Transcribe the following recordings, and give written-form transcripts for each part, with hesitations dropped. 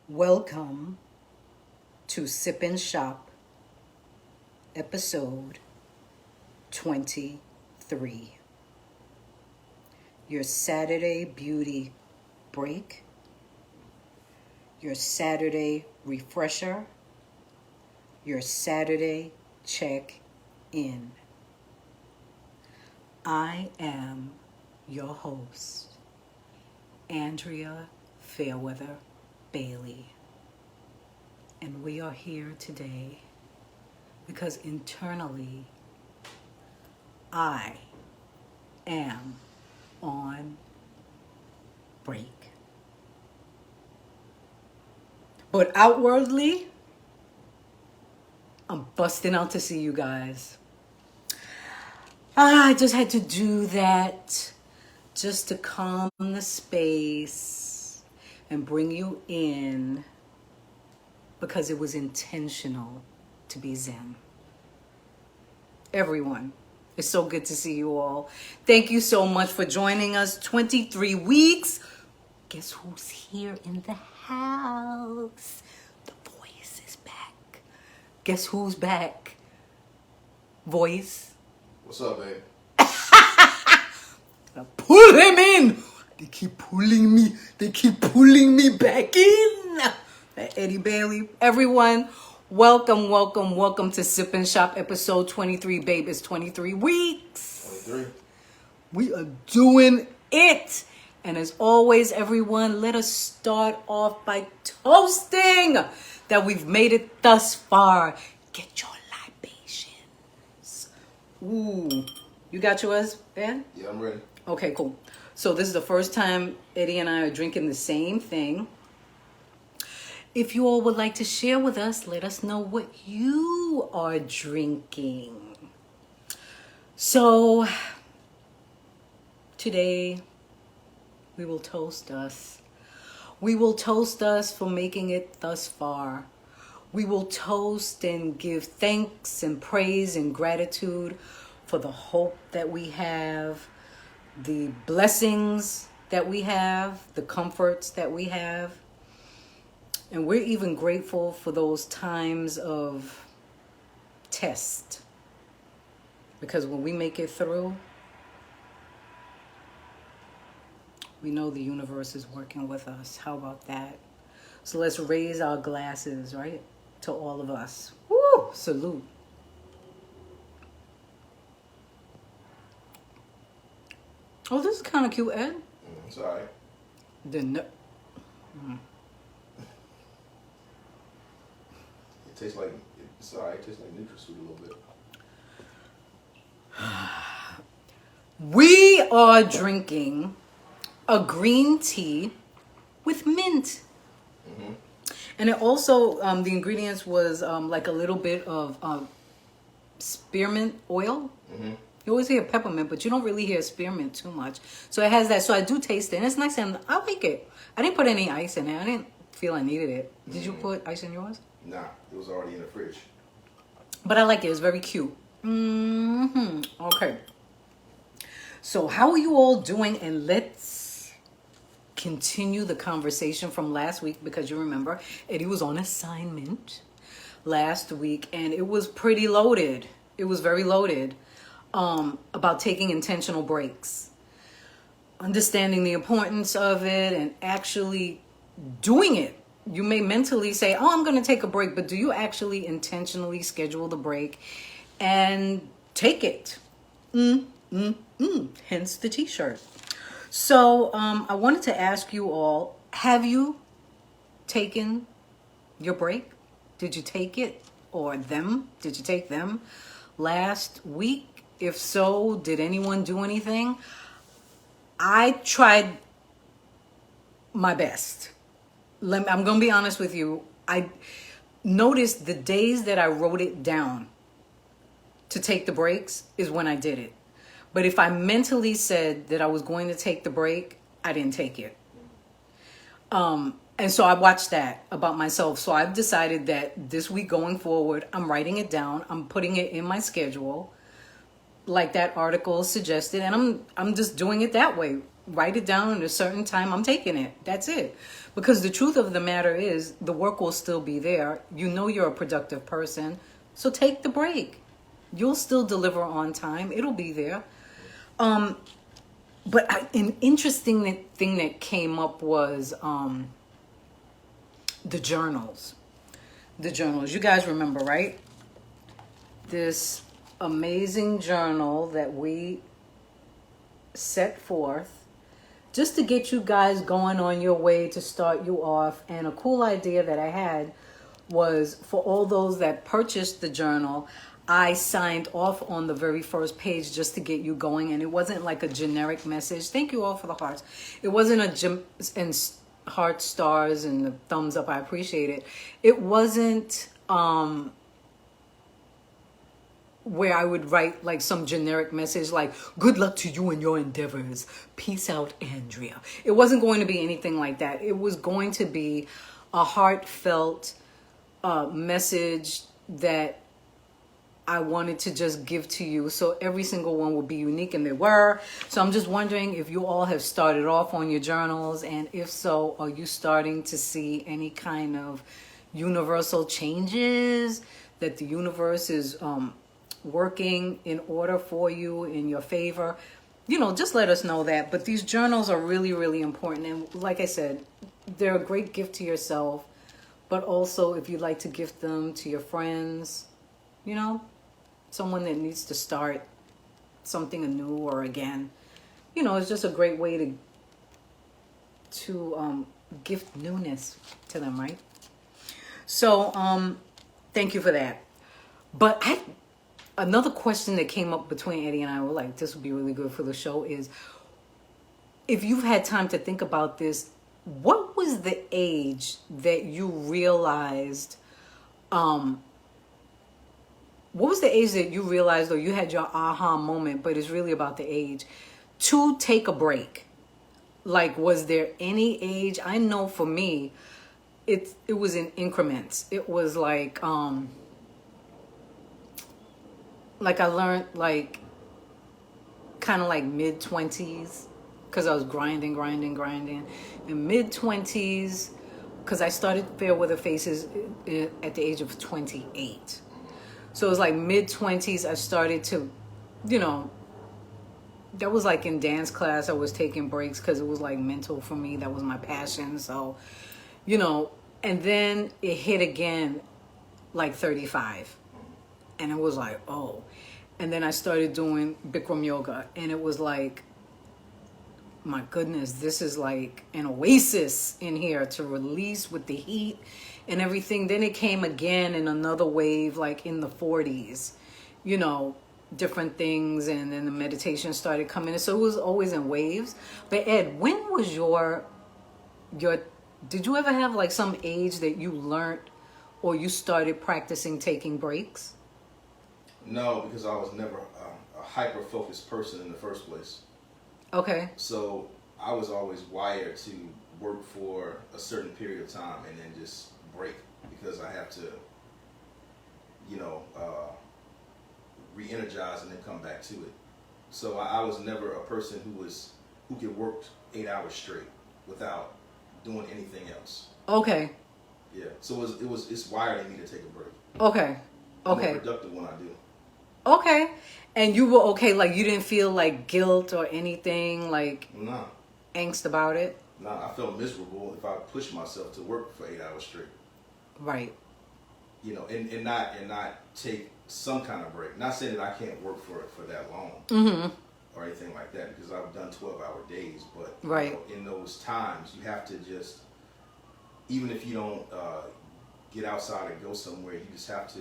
Welcome to Sip and Shop, episode 23. Your Saturday beauty break, your Saturday refresher, your Saturday check-in. I am your host, Andrea Fairweather Bailey, and we are here today because internally I am on break, but outwardly I'm busting out to see you guys. I just had to do that just to calm the space and bring you in because it was intentional to be Zen. Everyone, it's so good to see you all. Thank you so much for joining us. 23 weeks. Guess who's here in the house? The voice is back. Guess who's back? Voice. What's up, babe? Pull him in. They keep pulling me back in. Eddie Bailey. Everyone, welcome to Sip and Shop episode 23. Babe, it's 23 weeks. 23. We are doing it. And as always, everyone, let us start off by toasting that we've made it thus far. Get your libations. Ooh. You got yours, Ben? Yeah, I'm ready. Okay, cool. So this is the first time Eddie and I are drinking the same thing. If you all would like to share with us, let us know what you are drinking. So today we will toast us. We will toast us for making it thus far. We will toast and give thanks and praise and gratitude for the hope that we have, the blessings that we have, the comforts that we have. And we're even grateful for those times of test. Because when we make it through, we know the universe is working with us. How about that? So let's raise our glasses, right? To all of us. Woo! Salute. Oh, this is kind of cute, Ed. It's all right. It tastes like, it's all right. It tastes like NutraSweet a little bit. We are drinking a green tea with mint. Mm-hmm. And it also, the ingredients was like a little bit of spearmint oil. Mm-hmm. You always hear peppermint, but you don't really hear spearmint too much. So it has that. So I do taste it, and it's nice, and I like it. I didn't put any ice in it. I didn't feel I needed it. Did you put ice in yours? Nah, it was already in the fridge. But I like it. It's very cute. Okay. So how are you all doing? And let's continue the conversation from last week, because you remember Eddie was on assignment last week, and it was pretty loaded. It was very loaded. About taking intentional breaks, understanding the importance of it, and actually doing it. You may mentally say, oh, I'm going to take a break, but do you actually intentionally schedule the break and take it? Hence the t-shirt. So I wanted to ask you all, have you taken your break? Did you take it? Or them? Did you take them last week? If so, did anyone do anything? I tried my best. I'm going to be honest with you. I noticed the days that I wrote it down to take the breaks is when I did it. But if I mentally said that I was going to take the break, I didn't take it. And so I watched that about myself. So I've decided that this week going forward, I'm writing it down. I'm putting it in my schedule, like that article suggested, and I'm just doing it that way. write it down at a certain time. I'm taking it. That's it. Because the truth of the matter is the work will still be there. You know you're a productive person. So take the break. You'll still deliver on time. It'll be there. But an interesting thing that came up was the journals. The journals. You guys remember, right? This amazing journal that we set forth just to get you guys going on your way, to start you off. And a cool idea that I had was for all those that purchased the journal, I signed off on the very first page just to get you going. And it wasn't like a generic message. Thank you all for the hearts. It wasn't and heart stars and the thumbs up. I appreciate it. It wasn't where I would write like some generic message like, good luck to you in your endeavors. Peace out, Andrea. It wasn't going to be anything like that. It was going to be a heartfelt message that I wanted to just give to you. So every single one would be unique, and they were. So I'm just wondering if you all have started off on your journals, and if so, are you starting to see any kind of universal changes that the universe is working in order for you in your favor? You know, just let us know that. But these journals are really, really important. And like I said, they're a great gift to yourself, but also if you'd like to gift them to your friends, you know, someone that needs to start something anew or again, you know, it's just a great way to gift newness to them, right? So thank you for that. But another question that came up between Eddie and I, were like, this would be really good for the show, is if you've had time to think about this, what was the age that you realized, what was the age that you realized, or you had your aha moment, but it's really about the age, to take a break? Like, was there any age? I know for me, it was in increments. It was like I learned like kind of like mid-20s, because I was grinding. In mid-20s, because I started Fairweather Faces at the age of 28. So it was like mid-20s, I started to, you know, that was like in dance class, I was taking breaks because it was like mental for me. That was my passion. So, you know, and then it hit again like 35. And it was like, oh. And then I started doing Bikram yoga, and it was like, my goodness, this is like an oasis in here to release with the heat and everything. Then it came again in another wave, like in the 40s, you know, different things. And then the meditation started coming in. So it was always in waves. But Ed, when was your, did you ever have like some age that you learned or you started practicing taking breaks? No, because I was never a hyper-focused person in the first place. Okay. So I was always wired to work for a certain period of time and then just break, because I have to, you know, re-energize and then come back to it. So I was never a person who could work 8 hours straight without doing anything else. Okay. Yeah. So it's wired in me to take a break. Okay. I'm more productive when I do. Okay. And you were okay, like you didn't feel like guilt or anything, like angst about it? No, I felt miserable if I pushed myself to work for 8 hours straight. Right. You know, and not take some kind of break. Not saying that I can't work for that long or anything like that, because I've done 12-hour days. But right. You know, in those times, you have to just, even if you don't get outside and go somewhere, you just have to,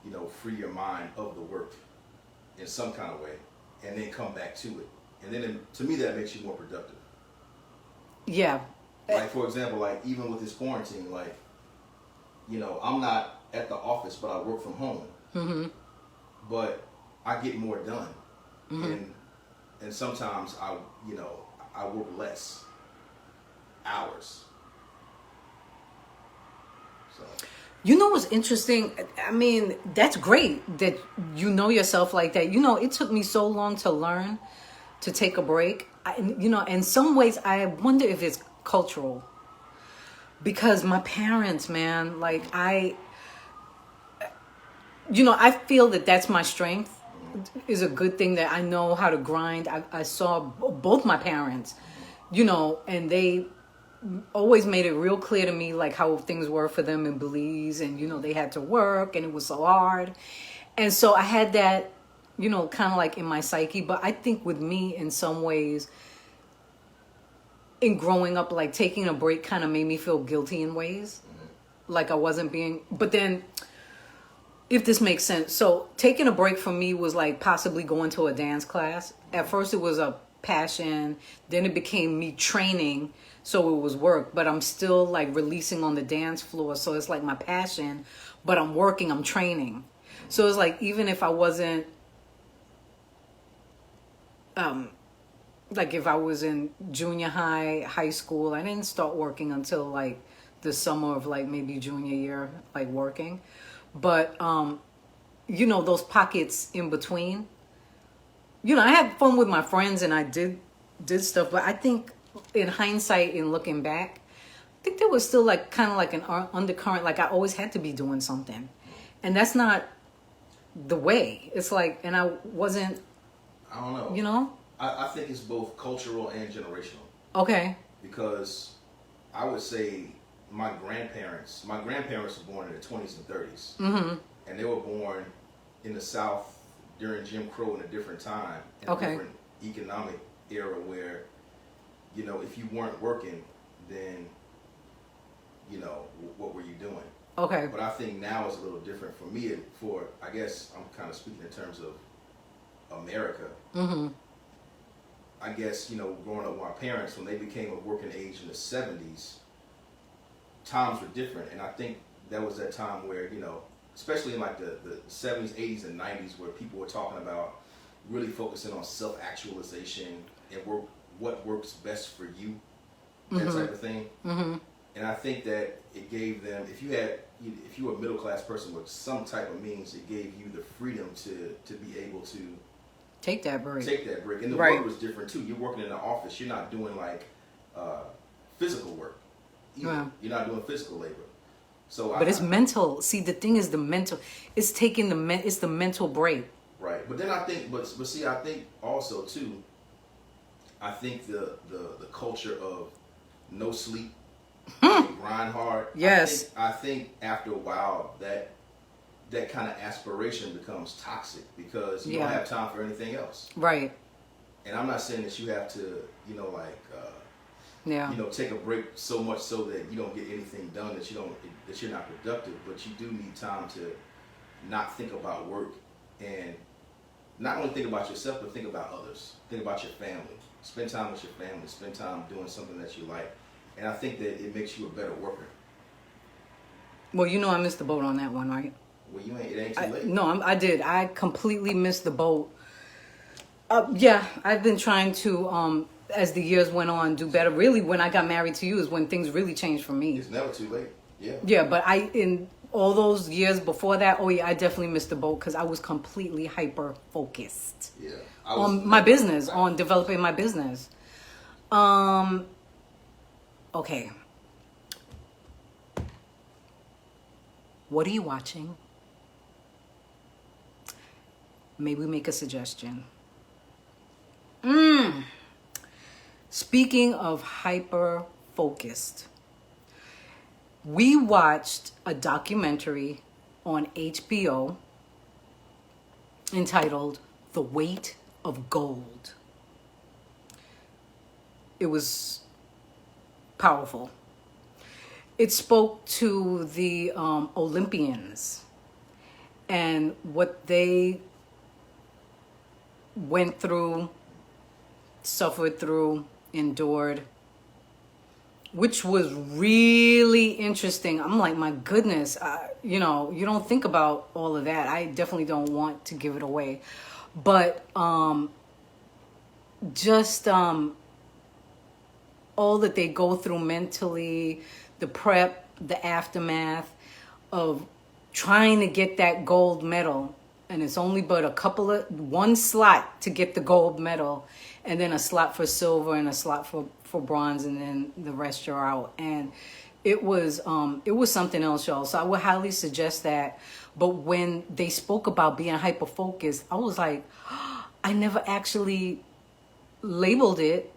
you know, free your mind of the work in some kind of way, and then come back to it. And then, to me, that makes you more productive. Yeah. Like, for example, like, even with this quarantine, like, you know, I'm not at the office, but I work from home. Mm-hmm. But I get more done. Mm-hmm. And sometimes I work less hours. So. You know what's interesting? I mean, that's great that you know yourself like that. You know, it took me so long to learn to take a break. You know, in some ways, I wonder if it's cultural. Because my parents, man, like I feel that that's my strength. Is a good thing that I know how to grind. I saw both my parents, you know, and they always made it real clear to me like how things were for them in Belize, and you know they had to work and it was so hard, and so I had that, you know, kind of like in my psyche. But I think with me, in some ways, in growing up, like taking a break kind of made me feel guilty in ways, like I wasn't being. But then, if this makes sense, so taking a break for me was like possibly going to a dance class. At first, it was a passion, then it became me training, so it was work, but I'm still like releasing on the dance floor, so it's like my passion, but I'm working, I'm training. So it's like, even if I wasn't like if I was in junior high school, I didn't start working until like the summer of like maybe junior year, like working. But you know, those pockets in between, you know, I had fun with my friends and I did stuff, but I think in hindsight, in looking back, I think there was still like kind of like an undercurrent, like I always had to be doing something, and that's not the way. It's like, and I wasn't. I don't know. You know. I think it's both cultural and generational. Okay. Because I would say my grandparents were born in the 20s and 30s, and they were born in the South during Jim Crow in a different time, in a different economic era where, you know, if you weren't working, then, you know, what were you doing? Okay. But I think now it's a little different for me. I guess I'm kind of speaking in terms of America. I guess, you know, growing up with my parents, when they became of working age in the 70s, times were different. And I think that was that time where, you know, especially in like the 70s, 80s, and 90s, where people were talking about really focusing on self-actualization and what works best for you, that type of thing. And I think that it gave them, if you were a middle-class person with some type of means, it gave you the freedom to be able to take that break. And the work was different too. You're working in an office. You're not doing like physical work. You're not doing physical labor. So, but it's mental. See, the thing is the mental. It's taking it's the mental break. Right. But then I think, but see, I think also too. I think the culture of no sleep, grind hard. Yes. I think after a while that kind of aspiration becomes toxic because you don't have time for anything else. Right. And I'm not saying that you have to, you know, like, you know, take a break so much so that you don't get anything done, that you're not productive, but you do need time to not think about work and not only think about yourself, but think about others. Think about your family. Spend time with your family. Spend time doing something that you like. And I think that it makes you a better worker. Well, you know, I missed the boat on that one, right? Well, it ain't too late. No, I did. I completely missed the boat. Yeah, I've been trying to, as the years went on, do better. Really, when I got married to you is when things really changed for me. It's never too late. Yeah. Yeah, but in all those years before that, I definitely missed the boat because I was completely hyper focused. Yeah. On my business, on developing my business. Okay. What are you watching? Maybe make a suggestion. Speaking of hyper focused, we watched a documentary on HBO entitled The Weight of Gold. It was powerful. It spoke to the Olympians and what they went through, suffered through, endured, which was really interesting. I'm like, my goodness, you know, you don't think about all of that. I definitely don't want to give it away. But just all that they go through mentally, the prep, the aftermath of trying to get that gold medal. and it's only but one slot to get the gold medal, and then a slot for silver and a slot for bronze, and then the rest you're out. And it was something else, y'all. So I would highly suggest that. But when they spoke about being hyper focused, I was like, I never actually labeled it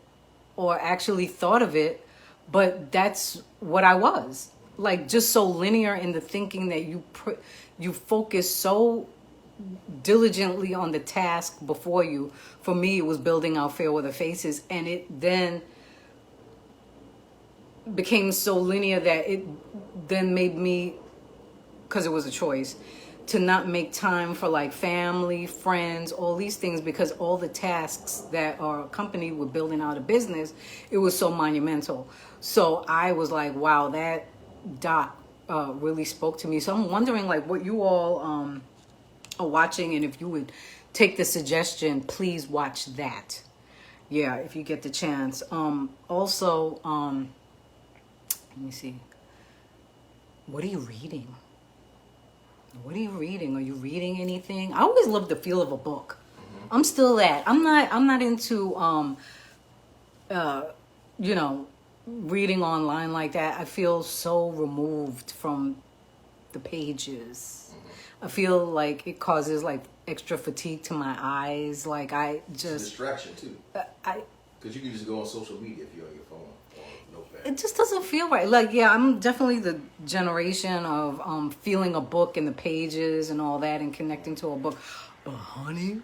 or actually thought of it, but that's what I was. Like, just so linear in the thinking that you focus so diligently on the task before you. For me, it was building out Fairweather Faces, and it then became so linear that it then made me, because it was a choice, to not make time for like family, friends, all these things, because all the tasks that are accompanied with building out a business, it was so monumental. So I was like, wow, that doc really spoke to me. So I'm wondering like what you all are watching, and if you would take the suggestion, please watch that. Yeah, if you get the chance. Also, let me see. What are you reading? What are you reading? Are you reading anything? I always love the feel of a book. I'm still that. I'm not into reading online like that. I feel so removed from the pages. I feel like it causes like extra fatigue to my eyes. Like I just it's a distraction too. Because you can just go on social media if you're on your phone. It just doesn't feel right. Like, yeah, I'm definitely the generation of feeling a book and the pages and all that and connecting to a book. But honey,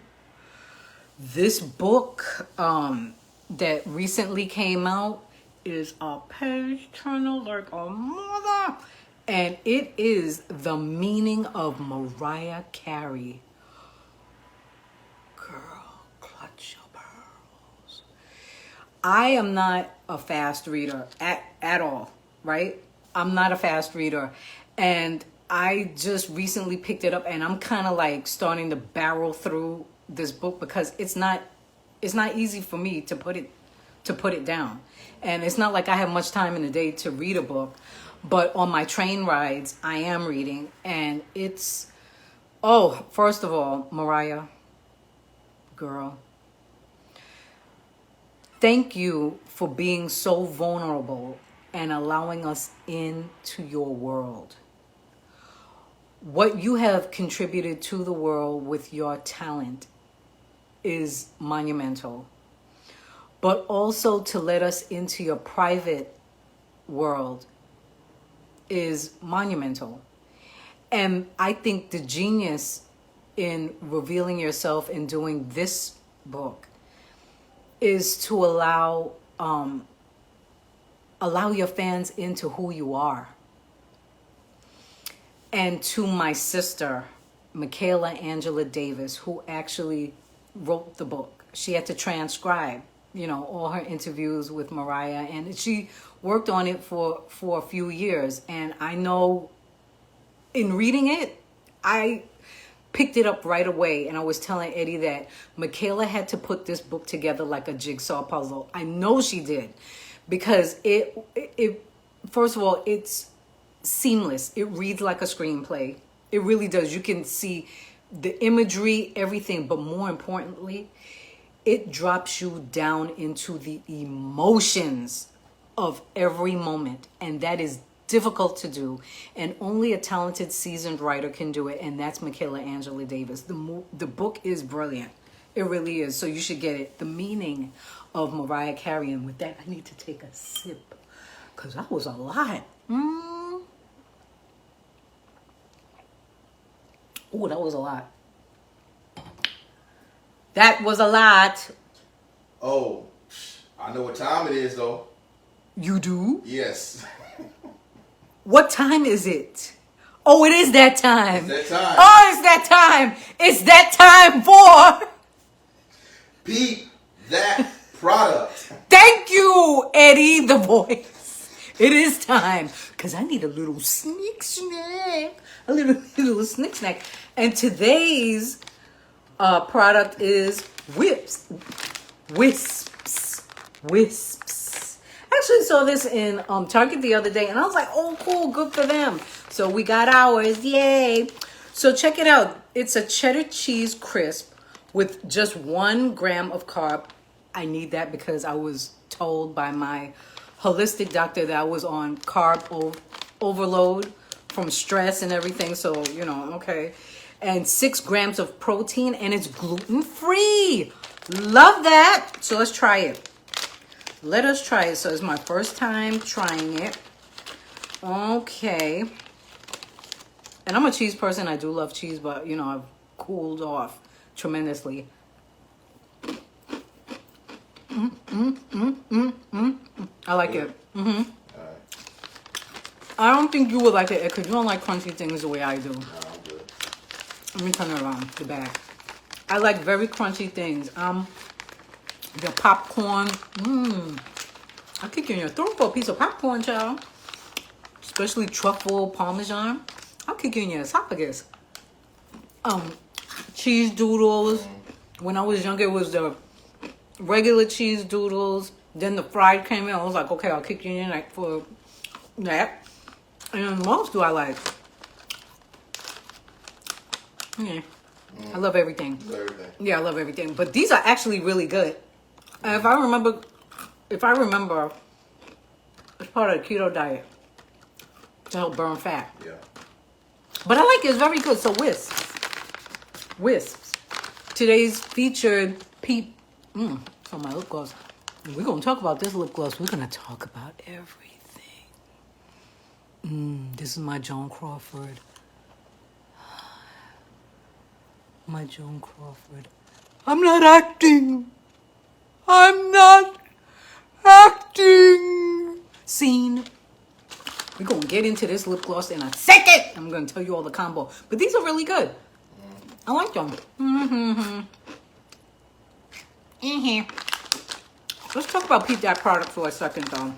this book that recently came out is a page turner like a mother. And it is The Meaning of Mariah Carey. Girl, clutch your pearls. I am not a fast reader at all, right? I'm not a fast reader. And I just recently picked it up, and I'm kind of like starting to barrel through this book because it's not easy for me to put it down. And it's not like I have much time in the day to read a book, but on my train rides, I am reading. And it's, first of all, Mariah, girl, thank you for being so vulnerable and allowing us into your world. What you have contributed to the world with your talent is monumental. But also to let us into your private world is monumental. And I think the genius in revealing yourself and doing this book is to allow your fans into who you are. And to my sister, Michaela Angela Davis, who actually wrote the book. She had to transcribe, all her interviews with Mariah, and she worked on it for a few years. And I know in reading it, I picked it up right away, and I was telling Eddie that Michaela had to put this book together like a jigsaw puzzle. I know she did, because it first of all, it's seamless. It reads like a screenplay. It really does. You can see the imagery, everything, but more importantly, it drops you down into the emotions of every moment, and that is difficult to do, and only a talented, seasoned writer can do it, and that's Michaela Angela Davis. The book is brilliant. It really is. So you should get it. The Meaning of Mariah Carey. And with that, I need to take a sip, because that was a lot. Oh, that was a lot. That was a lot. Oh, I know what time it is, though. You do? Yes. What time is it? Oh, it is that time. It's that time. Oh, it's that time. It's that time for... Peep that product. Thank you, Eddie the voice. It is time, because I need a little snack. A little snick snack. And today's product is Wisps. I actually saw this in Target the other day, and I was like, oh, cool, good for them. So we got ours, yay. So check it out. It's a cheddar cheese crisp with just 1 gram of carb. I need that because I was told by my holistic doctor that I was on carb overload from stress and everything. So, you know, okay. And 6 grams of protein, and it's gluten-free. Love that. So let's try it. Let us try it. So it's my first time trying it. Okay. And I'm a cheese person. I do love cheese, but, you know, I've cooled off tremendously. I like it. Alright. I don't think you would like it because you don't like crunchy things the way I do. No, I'm good. Let me turn it around, the bag. I like very crunchy things. The popcorn. I'll kick you in your throat for a piece of popcorn, child. Especially truffle parmesan. I'll kick you in your esophagus. Cheese doodles. When I was younger, it was the regular cheese doodles. Then the fried came in. I was like, okay, I'll kick you in like for that. And what else do I like? Yeah. I love everything. Everything. Yeah, I love everything. But these are actually really good. And if I remember, it's part of the keto diet to help burn fat. Yeah. But I like it. It's very good. So wisps. Today's featured peep. So my lip gloss. We're gonna talk about this lip gloss. We're gonna talk about everything. This is my Joan Crawford. My Joan Crawford. I'm not acting. I'm not acting. Scene. We're going to get into this lip gloss in a second. I'm going to tell you all the combo. But these are really good. I like them. Let's talk about Peep That product for a second, though.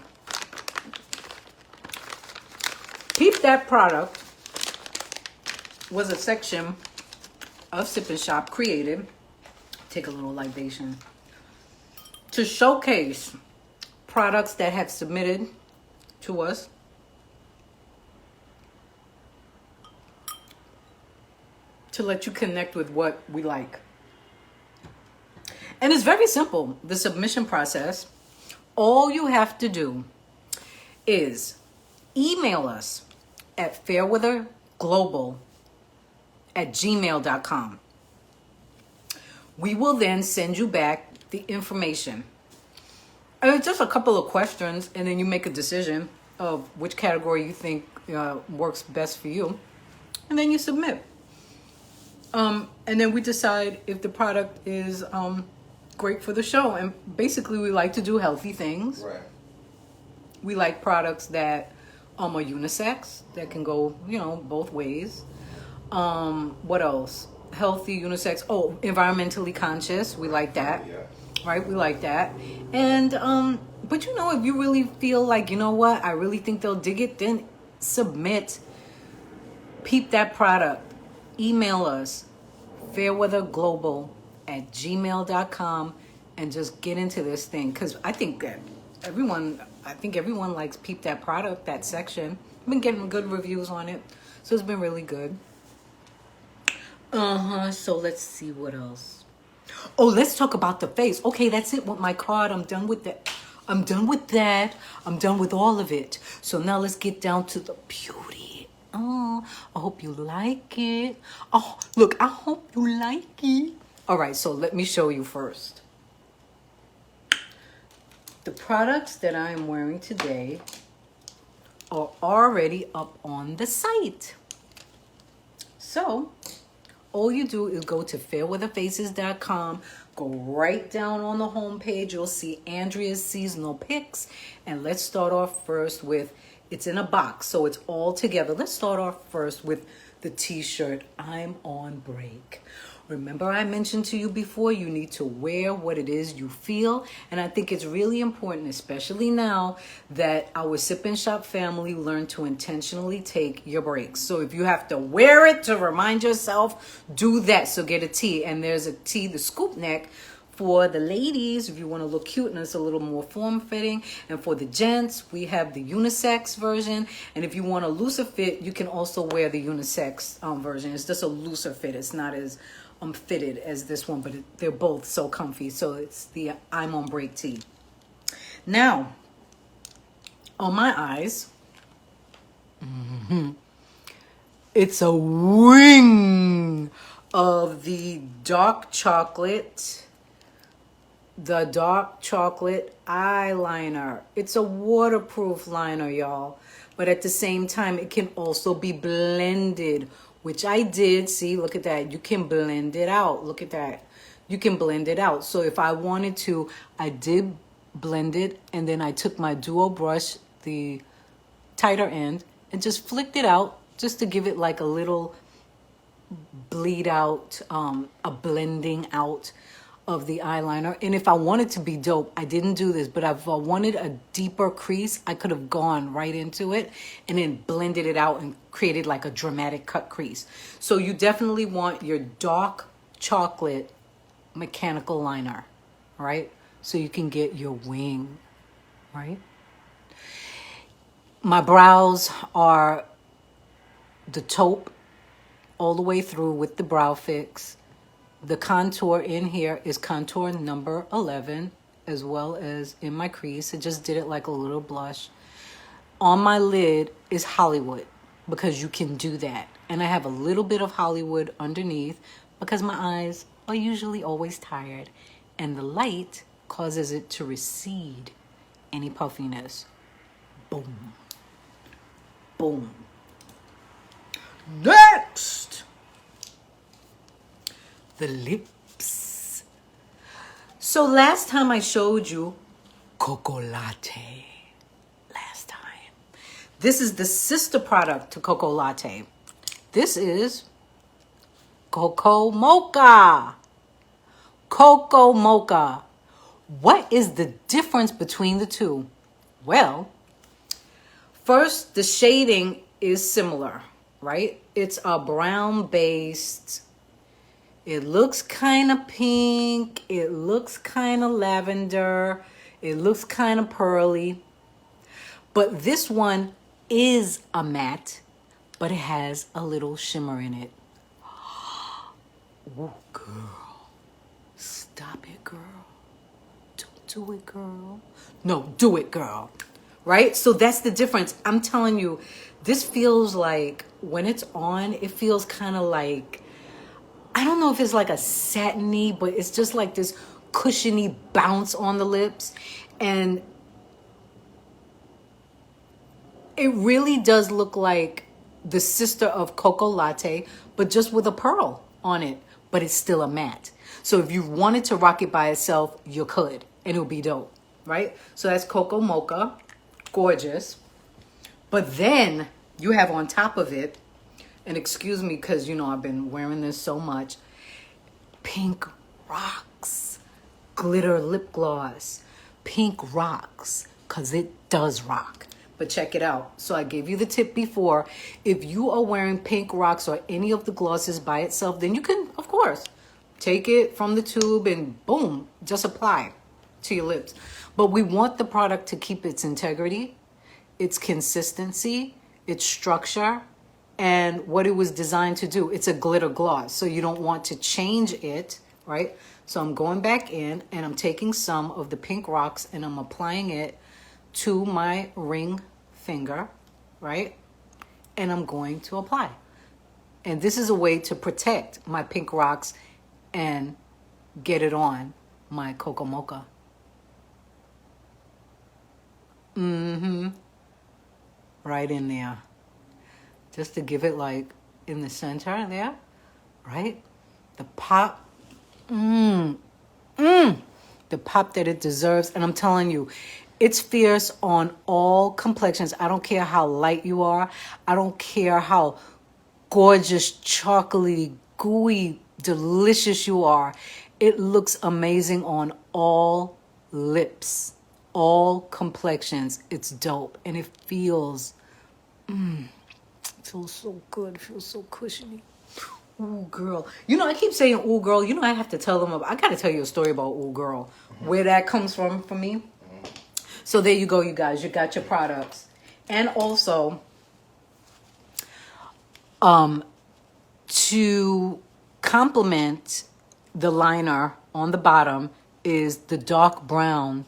Peep That product was a section of Sip and Shop created, take a little libation, to showcase products that have submitted to us to let you connect with what we like. And it's very simple, the submission process. All you have to do is email us at fairweatherglobal@gmail.com. We will then send you back the information. And it's just a couple of questions, and then you make a decision of which category you think works best for you. And then you submit. And then we decide if the product is great for the show. And basically, we like to do healthy things. Right. We like products that are unisex, that can go, both ways. What else? Healthy, unisex. Oh, environmentally conscious. We like that. Yeah. Right? We like that. And, but if you really feel like, you know what, I really think they'll dig it, then submit. Peep That product. Email us, fairweatherglobal@gmail.com, and just get into this thing. Because I think everyone likes Peep That product, that section. I've been getting good reviews on it. So it's been really good. So let's see what else. Oh, let's talk about the face. Okay, that's it with my card. I'm done with that. I'm done with that. I'm done with all of it. So now let's get down to the beauty. Oh, I hope you like it. Oh, look, I hope you like it. All right, so let me show you first. The products that I am wearing today are already up on the site. So all you do is go to fairweatherfaces.com, go right down on the homepage. You'll see Andrea's seasonal picks. And let's start off first with, it's in a box, so it's all together. Let's start off first with the t-shirt, I'm on break. Remember I mentioned to you before, you need to wear what it is you feel. And I think it's really important, especially now, that our Sip and Shop family learn to intentionally take your breaks. So if you have to wear it to remind yourself, do that. So get a tee. And there's a tee, the scoop neck, For the ladies, if you want to look cute and it's a little more form-fitting. And for the gents, we have the unisex version. And if you want a looser fit, you can also wear the unisex version. It's just a looser fit. It's not as fitted as this one, but they're both so comfy. So it's the I'm on break tee. Now, on my eyes, it's a wing of the dark chocolate eyeliner. It's a waterproof liner, y'all. But at the same time, it can also be blended, which I did. See, look at that. You can blend it out. Look at that. You can blend it out. So if I wanted to, I did blend it. And then I took my duo brush, the tighter end, and just flicked it out just to give it like a little bleed out, a blending out of the eyeliner. And if I wanted to be dope, I didn't do this, but if I wanted a deeper crease, I could have gone right into it and then blended it out and created like a dramatic cut crease. So you definitely want your dark chocolate mechanical liner, right? So you can get your wing, right? My brows are the taupe all the way through with the brow fix. The contour in here is contour number 11, as well as in my crease. I just did it like a little blush. On my lid is Hollywood, because you can do that. And I have a little bit of Hollywood underneath because my eyes are usually always tired. And the light causes it to recede any puffiness. Boom. Boom. Next, the lips. So last time I showed you Cocoa Latte. Last time. This is the sister product to Cocoa Latte. This is Cocoa Mocha. Cocoa Mocha. What is the difference between the two? Well, first, the shading is similar, right? It's a brown based. It looks kind of pink. It looks kind of lavender. It looks kind of pearly. But this one is a matte, but it has a little shimmer in it. Oh, girl. Stop it, girl. Don't do it, girl. No, do it, girl. Right? So that's the difference. I'm telling you, this feels like, when it's on, it feels kind of like, I don't know if it's like a satiny, but it's just like this cushiony bounce on the lips. And it really does look like the sister of Cocoa Latte, but just with a pearl on it. But it's still a matte. So if you wanted to rock it by itself, you could. And it would be dope. Right? So that's Cocoa Mocha. Gorgeous. But then you have on top of it, and excuse me because, you know, I've been wearing this so much, Pink Rocks glitter lip gloss. Pink rocks, because it does rock. But check it out. So I gave you the tip before. If you are wearing Pink Rocks or any of the glosses by itself, then you can, of course, take it from the tube and boom, just apply to your lips. But we want the product to keep its integrity, its consistency, its structure, and what it was designed to do. It's a glitter gloss, so you don't want to change it, right? So I'm going back in and I'm taking some of the Pink Rocks and I'm applying it to my ring finger, right? And I'm going to apply. And this is a way to protect my Pink Rocks and get it on my Cocoa Mocha. Right in there. Just to give it like in the center there, right? The pop. The pop that it deserves. And I'm telling you, it's fierce on all complexions. I don't care how light you are. I don't care how gorgeous, chocolatey, gooey, delicious you are. It looks amazing on all lips, all complexions. It's dope. And it feels, it feels so good. It feels so cushiony. Ooh, girl. You know, I keep saying ooh, girl. You know, I have to tell them. I got to tell you a story about ooh, girl. Where that comes from for me. So there you go, you guys. You got your products. And also, to complement the liner on the bottom is the dark brown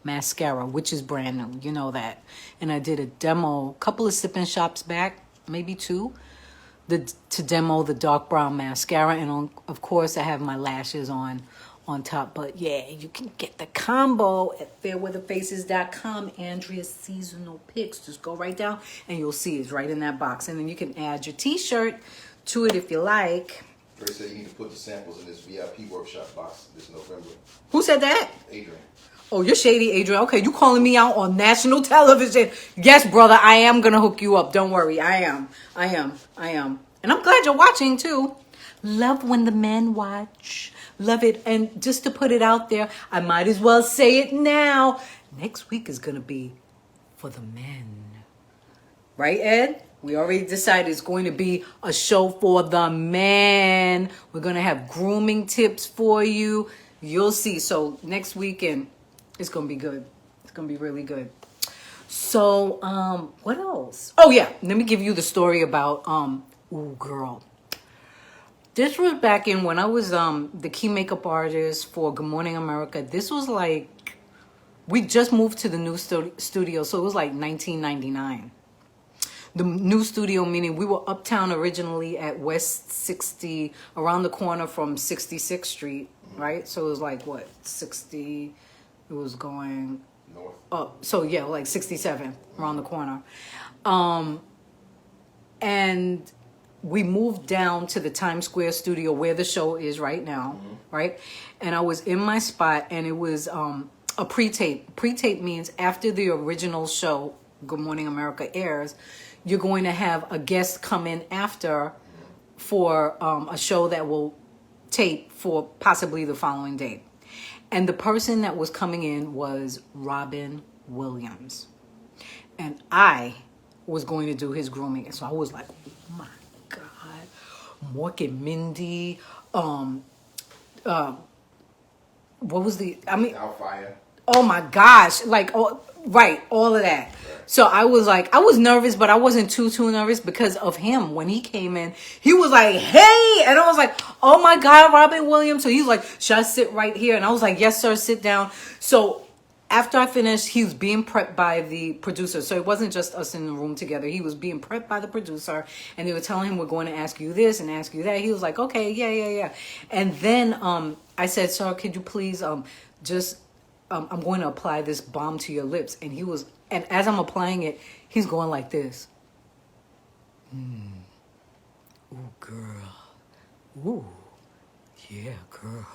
mascara, which is brand new. You know that. And I did a demo a couple of sip-in shops back, maybe 2, to demo the dark brown mascara. And of course, I have my lashes on top. But yeah, you can get the combo at fairweatherfaces.com. Andrea's seasonal picks. Just go right down and you'll see it's right in that box. And then you can add your t-shirt to it if you like. Dre said you need to put the samples in this VIP workshop box this November. Who said that? Adrian. Oh, you're shady, Adrian. Okay, you calling me out on national television. Yes, brother, I am going to hook you up. Don't worry. I am. And I'm glad you're watching, too. Love when the men watch. Love it. And just to put it out there, I might as well say it now. Next week is going to be for the men. Right, Ed? We already decided it's going to be a show for the men. We're going to have grooming tips for you. You'll see. So next weekend, it's going to be good. It's going to be really good. So, what else? Oh, yeah. Let me give you the story about, ooh, girl. This was back in when I was the key makeup artist for Good Morning America. This was like, we just moved to the new studio. So it was like 1999. The new studio, meaning we were uptown originally at West 60, around the corner from 66th Street, right? So it was like, what, 60, it was going North. up. So yeah, like 67, around the corner. And we moved down to the Times Square studio where the show is right now, right? And I was in my spot, and it was a pre-tape. Pre-tape means after the original show, Good Morning America, airs, you're going to have a guest come in after for a show that will tape for possibly the following day. And the person that was coming in was Robin Williams. And I was going to do his grooming. And so I was like, oh my God, Mork and Mindy. What was Outfire. Oh my gosh. Like, right, all of that. So I was nervous, but I wasn't too nervous because of him. When he came in, he was like, hey, and I was like, oh my God, Robin Williams. So he's like, should I sit right here? And I was like, yes, sir, sit down. So after I finished, he was being prepped by the producer. So it wasn't just us in the room together. He was being prepped by the producer, and they were telling him, we're going to ask you this and ask you that. He was like, okay, yeah. And then I said, sir, could you please just, I'm going to apply this balm to your lips. And as I'm applying it, he's going like this. Ooh, girl. Ooh, yeah, girl.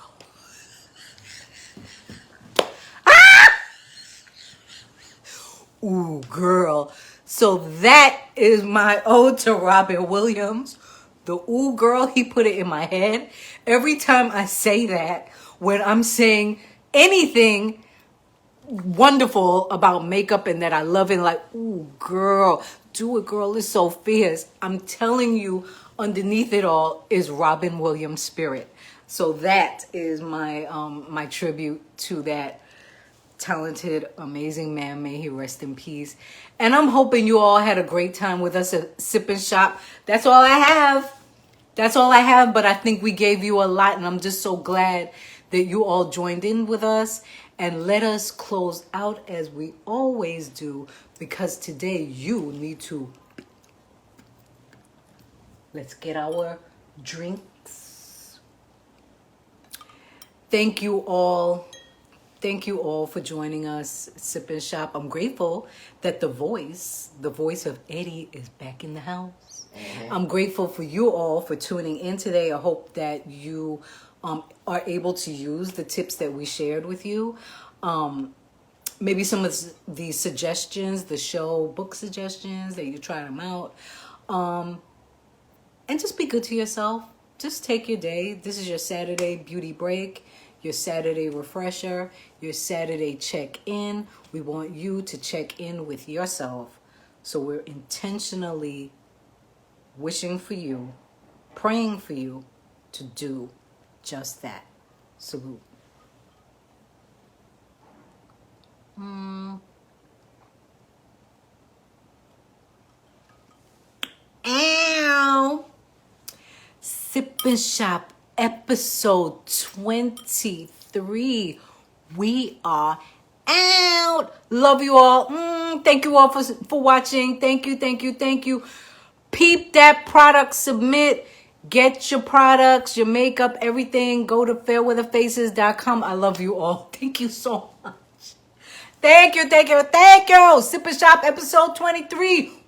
Ooh, girl. So that is my ode to Robin Williams. The ooh, girl, he put it in my head. Every time I say that, when I'm saying anything wonderful about makeup and that I love it, like, ooh, girl, do it, girl, it's so fierce. I'm telling you, underneath it all is Robin Williams' spirit. So that is my my tribute to that talented, amazing man. May he rest in peace. And I'm hoping you all had a great time with us at Sip and Shop. That's all I have. But I think we gave you a lot, and I'm just so glad that you all joined in with us. And let us close out as we always do, because today you need to. Let's get our drinks. Thank you all. Thank you all for joining us, Sip and Shop. I'm grateful that the voice of Eddie is back in the house. I'm grateful for you all for tuning in today. I hope that you are able to use the tips that we shared with you. Maybe some of the suggestions, the show book suggestions, that you try them out. And just be good to yourself. Just take your day. This is your Saturday beauty break, your Saturday refresher, your Saturday check-in. We want you to check in with yourself. So we're intentionally wishing for you praying for you to do just that. Salute. Ow. Sip and Shop episode 23. We are out. Love you all. Thank you all for watching. Thank you. Peep that product submit. Get your products, your makeup, everything. Go to fairweatherfaces.com. I love you all. Thank you so much. Thank you. Sip and Shop episode 23.